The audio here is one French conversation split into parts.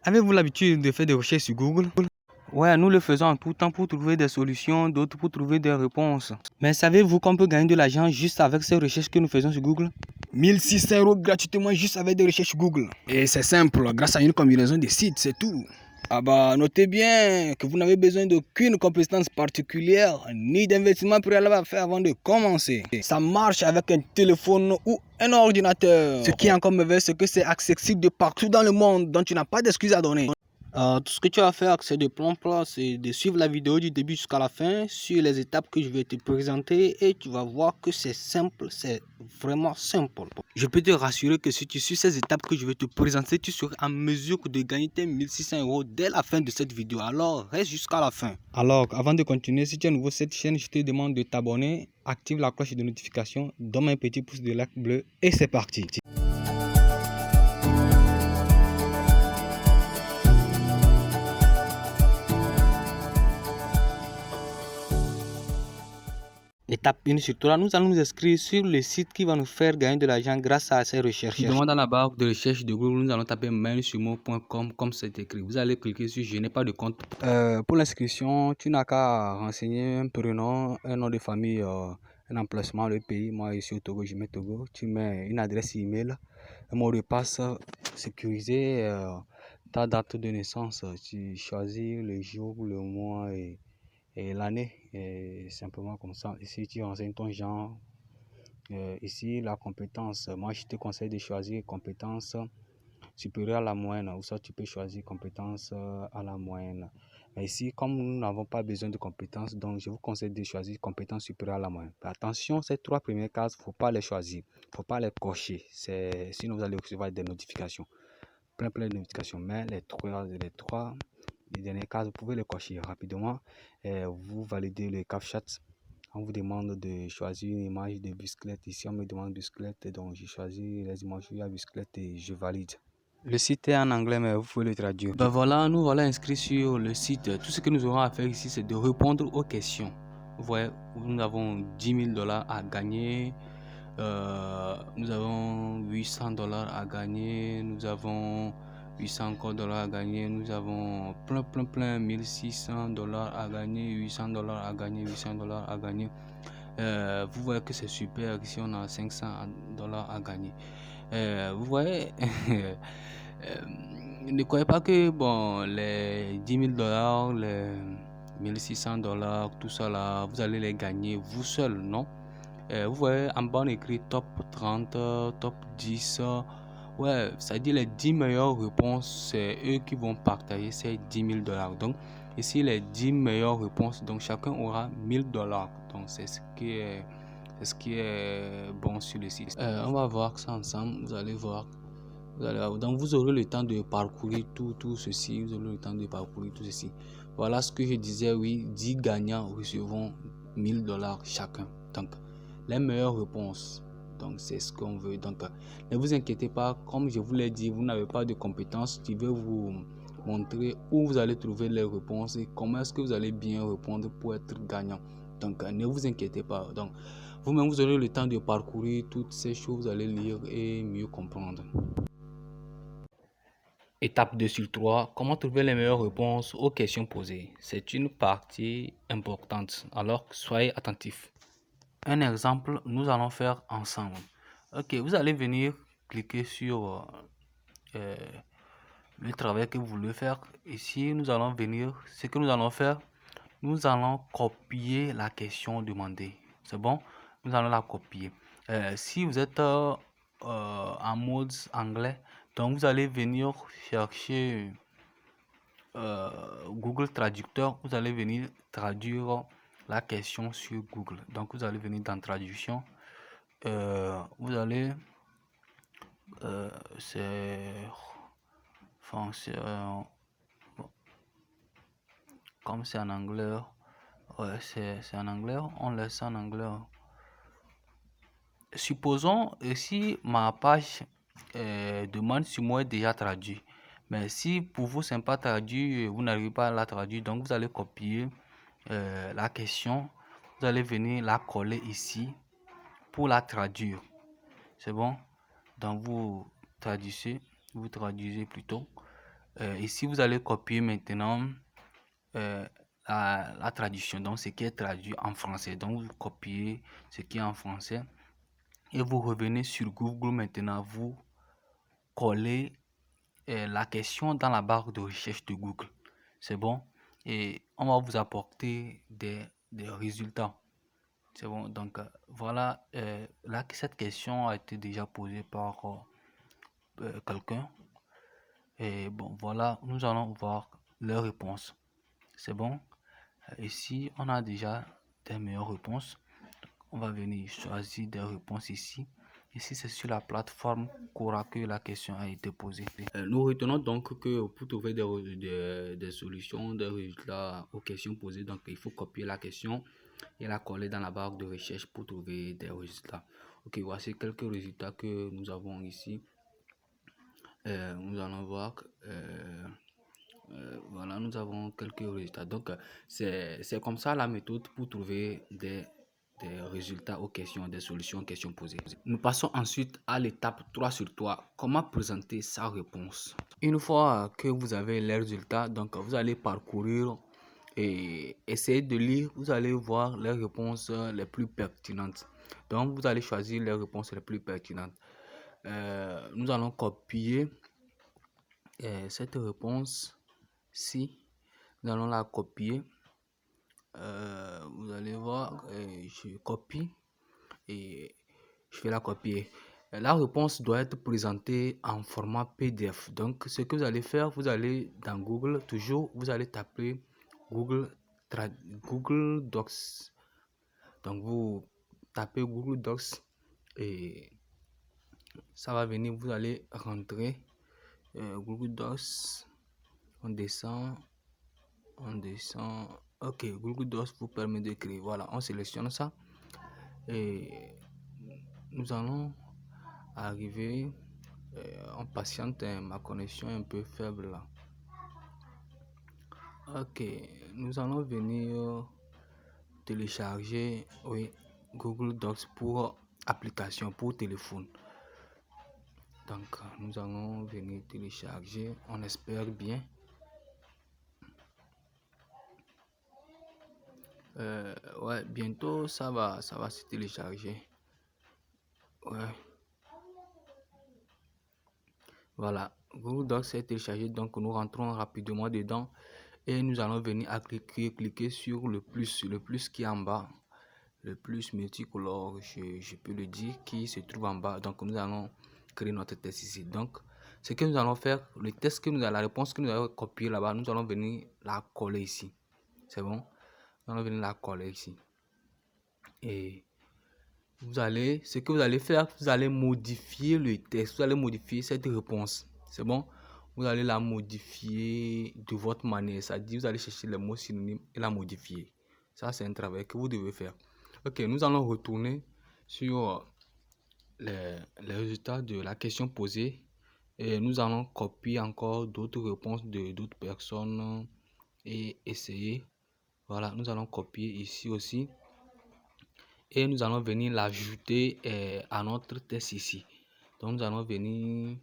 Avez-vous l'habitude de faire des recherches sur Google? Ouais, nous le faisons en tout temps pour trouver des solutions, d'autres pour trouver des réponses. Mais savez-vous qu'on peut gagner de l'argent juste avec ces recherches que nous faisons sur Google? 1600 € gratuitement juste avec des recherches sur Google. Et c'est simple, grâce à une combinaison de sites, c'est tout. Ah bah, notez bien que vous n'avez besoin d'aucune compétence particulière, ni d'investissement préalable à faire avant de commencer. Ça marche avec un téléphone ou un ordinateur. Ce qui est encore mauvais, c'est que c'est accessible de partout dans le monde, donc tu n'as pas d'excuses à donner. Tout ce que tu vas faire, c'est de prendre place et de suivre la vidéo du début jusqu'à la fin sur les étapes que je vais te présenter et tu vas voir que c'est simple, c'est vraiment simple. Je peux te rassurer que si tu suis ces étapes que je vais te présenter, tu seras en mesure de gagner tes 1600 € dès la fin de cette vidéo. Alors, reste jusqu'à la fin. Alors, avant de continuer, si tu es nouveau sur cette chaîne, je te demande de t'abonner, active la cloche de notification, donne un petit pouce de like bleu et c'est parti. Étape 1, surtout là, nous allons nous inscrire sur le site qui va nous faire gagner de l'argent grâce à ces recherches. Je demande dans la barre de recherche de Google, nous allons taper mailsumo.com comme c'est écrit. Vous allez cliquer sur je n'ai pas de compte. Pour l'inscription, tu n'as qu'à renseigner un prénom, un nom de famille, un emplacement, le pays. Moi, ici au Togo, je mets Togo. Tu mets une adresse email, un mot de passe sécurisé, ta date de naissance. Tu choisis le jour, le mois et l'année, simplement comme ça. Ici, tu renseignes ton genre. Ici, la compétence. Moi, je te conseille de choisir compétence supérieure à la moyenne, ou soit tu peux choisir compétence à la moyenne. Mais ici, comme nous n'avons pas besoin de compétences, donc je vous conseille de choisir compétence supérieure à la moyenne. Mais attention, ces trois premières cases, il ne faut pas les choisir, il ne faut pas les cocher. Sinon, vous allez recevoir des notifications, plein de notifications. Mais les dernières cases, vous pouvez les cocher rapidement. Vous validez le CAPTCHA. On vous demande de choisir une image de bicyclette. Ici, on me demande bicyclette, donc j'ai choisi les images de la bicyclette et je valide. Le site est en anglais, mais vous pouvez le traduire. Ben voilà, nous voilà inscrits sur le site. Tout ce que nous aurons à faire ici, c'est de répondre aux questions. Vous voyez, nous avons 10 000 $ à gagner. Nous avons 800 $ à gagner. Nous avons 800 $ à gagner. Nous avons plein 1600 $ à gagner. 800 $ à gagner. 800 $ à gagner. Vous voyez que c'est super. Ici, on a 500 $ à gagner. Vous voyez, ne croyez pas que bon, les 10 000 $, les 1600 $, tout ça là, vous allez les gagner vous seul, non? Vous voyez en bas on écrit top 30, top 10. Ouais, ça dit les 10 meilleures réponses, c'est eux qui vont partager ces 10 000 $. Donc ici les 10 meilleures réponses, donc chacun aura 1000 $. Donc c'est ce qui est bon sur le site. On va voir ça ensemble, vous allez voir. Donc vous aurez le temps de parcourir tout ceci, vous aurez le temps de parcourir tout ceci. Voilà ce que je disais, oui, 10 gagnants recevront 1000 $ chacun. Donc les meilleures réponses, donc c'est ce qu'on veut. Donc ne vous inquiétez pas, comme je vous l'ai dit, vous n'avez pas de compétences. Je vais vous montrer où vous allez trouver les réponses et comment est-ce que vous allez bien répondre pour être gagnant. Donc ne vous inquiétez pas. Donc vous-même vous aurez le temps de parcourir toutes ces choses, vous allez lire et mieux comprendre. Étape 2 sur 3, comment trouver les meilleures réponses aux questions posées. C'est une partie importante, alors soyez attentifs. Un exemple, nous allons faire ensemble. Ok, vous allez venir cliquer sur le travail que vous voulez faire. Ici, nous allons venir, ce que nous allons faire, nous allons copier la question demandée. C'est bon? Nous allons la copier. Si vous êtes en mode anglais, donc vous allez venir chercher Google Traducteur. Vous allez venir traduire la question sur Google. Donc vous allez venir dans traduction. Vous allez c'est français, comme c'est en anglais. Ouais, c'est en anglais, on laisse ça en anglais. Supposons si ma page demande si moi est déjà traduit. Mais si pour vous c'est pas traduit, vous n'arrivez pas à la traduire, donc vous allez copier la question, vous allez venir la coller ici pour la traduire. C'est bon? Donc vous traduisez plutôt. Ici, vous allez copier maintenant la traduction, donc ce qui est traduit en français. Donc, vous copiez ce qui est en français et vous revenez sur Google maintenant. Vous collez la question dans la barre de recherche de Google. C'est bon. Et on va vous apporter des résultats. C'est bon. Donc, voilà. Là, cette question a été déjà posée par quelqu'un. Et bon, voilà. Nous allons voir leurs réponses. C'est bon. Ici, on a déjà des meilleures réponses. On va venir choisir des réponses ici. Ici, c'est sur la plateforme Quora que la question a été posée. Nous retenons donc que pour trouver des solutions, des résultats aux questions posées, donc il faut copier la question et la coller dans la barre de recherche pour trouver des résultats. Ok, voici quelques résultats que nous avons ici. Nous allons voir. Voilà, nous avons quelques résultats. Donc, c'est comme ça la méthode pour trouver des résultats aux questions, des solutions aux questions posées. Nous passons ensuite à l'étape 3 sur 3. Comment présenter sa réponse? Une fois que vous avez les résultats, donc vous allez parcourir et essayer de lire. Vous allez voir les réponses les plus pertinentes. Donc, vous allez choisir les réponses les plus pertinentes. Nous allons copier cette réponse. Si nous allons la copier, vous allez voir, je copie et je vais la copier. La réponse doit être présentée en format PDF. Donc, ce que vous allez faire, vous allez dans Google, toujours, vous allez taper Google Docs. Donc, vous tapez Google Docs et ça va venir, vous allez rentrer Google Docs, on descend. Ok, Google Docs vous permet d'écrire. Voilà, on sélectionne ça et nous allons arriver. On patiente, ma connexion est un peu faible là. Ok, nous allons venir télécharger, oui, Google Docs pour application pour téléphone. Donc nous allons venir télécharger, on espère bien. Ouais, bientôt ça va se télécharger. Ouais. Voilà, Google Docs est téléchargé, donc nous rentrons rapidement dedans et nous allons venir à cliquer sur le plus qui est en bas, le plus multicolore, je peux le dire, qui se trouve en bas. Donc nous allons créer notre test ici. Donc ce que nous allons faire, le test que nous avons, la réponse que nous allons copier là-bas, nous allons venir la coller ici. C'est bon? Nous allons venir la coller ici. Et ce que vous allez faire, vous allez modifier le texte, vous allez modifier cette réponse. C'est bon? Vous allez la modifier de votre manière. C'est-à-dire, vous allez chercher les mots synonymes et la modifier. Ça, c'est un travail que vous devez faire. Ok, nous allons retourner sur les résultats de la question posée. Et nous allons copier encore d'autres réponses de d'autres personnes et essayer. Voilà, nous allons copier ici aussi. Et nous allons venir l'ajouter à notre test ici. Donc nous allons venir,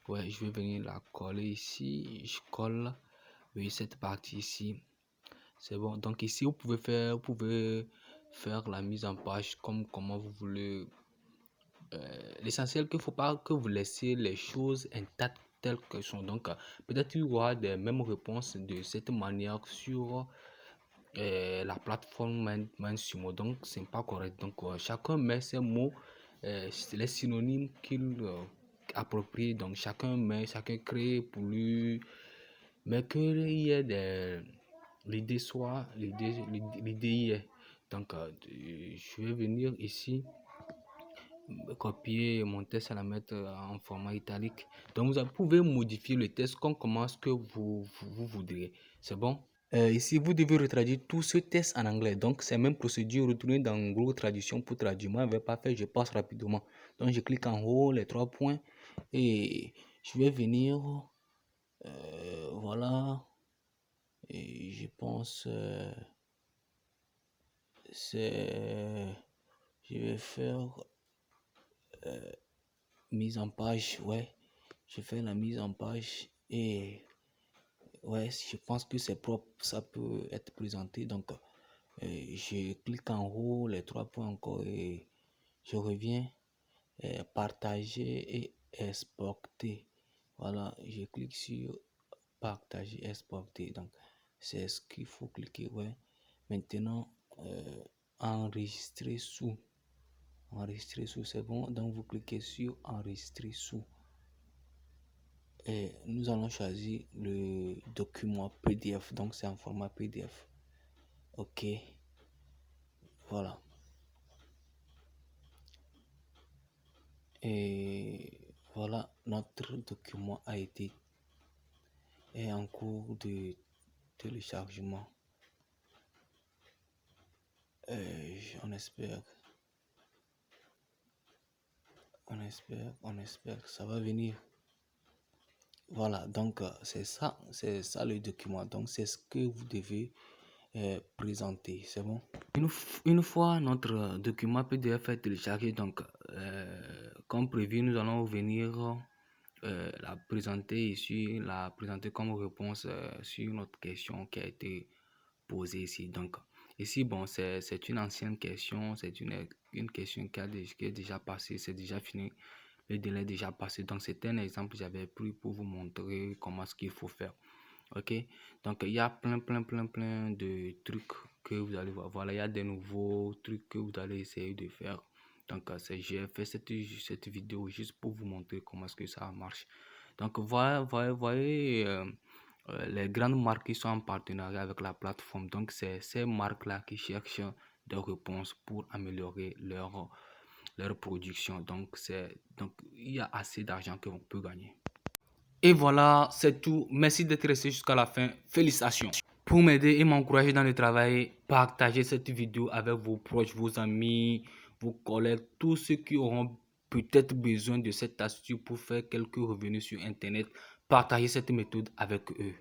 ouais, je vais venir la coller ici. Je colle, oui, cette partie ici. C'est bon. Donc ici vous pouvez faire la mise en page comment vous voulez. L'essentiel qu'il ne faut pas que vous laissiez les choses intactes telles qu'elles sont. Donc peut-être il y aura des mêmes réponses de cette manière sur la plateforme Mainsumo. Donc c'est pas correct. Donc chacun met ses mots, les synonymes qu'il approprie. Donc chacun crée pour lui, mais qu'il y ait l'idée soit l'idée y est. Donc je vais venir ici copier mon test à la mettre en format italique. Donc vous pouvez modifier le test comme comment ce que vous voudrez. C'est bon? Ici, vous devez retraduire tout ce test en anglais. Donc, c'est la même procédure. Retourner dans Google Traduction pour traduire. Moi, je ne vais pas faire, je passe rapidement. Donc, je clique en haut, les 3 points. Et je vais venir. Voilà. Et je pense. Je vais faire mise en page. Ouais. Je fais la mise en page. Et ouais, je pense que c'est propre, ça peut être présenté. Donc, je clique en haut, les 3 points encore, et je reviens, partager et exporter. Voilà, je clique sur partager, exporter. Donc, c'est ce qu'il faut cliquer. Ouais. Maintenant, enregistrer sous. Enregistrer sous, c'est bon. Donc, vous cliquez sur enregistrer sous. Et nous allons choisir le document PDF. Donc, c'est en format PDF. OK. Voilà. Et voilà, notre document est en cours de téléchargement. On espère que ça va venir. Voilà, donc c'est ça le document. Donc c'est ce que vous devez présenter. C'est bon. Une fois notre document PDF est téléchargé, donc comme prévu, nous allons venir la présenter ici, la présenter comme réponse sur notre question qui a été posée ici. Donc ici, bon, c'est une ancienne question, c'est une question qui est déjà passée, c'est déjà fini, le délai est déjà passé. Donc c'est un exemple que j'avais pris pour vous montrer comment ce qu'il faut faire. Ok, donc il y a plein de trucs que vous allez voir. Voilà, il y a des nouveaux trucs que vous allez essayer de faire. Donc j'ai fait cette vidéo juste pour vous montrer comment est-ce que ça marche. Donc voilà, voyez les grandes marques qui sont en partenariat avec la plateforme. Donc c'est ces marques là qui cherchent des réponses pour améliorer leur production. Donc il y a assez d'argent qu'on peut gagner. Et voilà, c'est tout. Merci d'être resté jusqu'à la fin. Félicitations. Pour m'aider et m'encourager dans le travail, partagez cette vidéo avec vos proches, vos amis, vos collègues, tous ceux qui auront peut-être besoin de cette astuce pour faire quelques revenus sur Internet. Partagez cette méthode avec eux.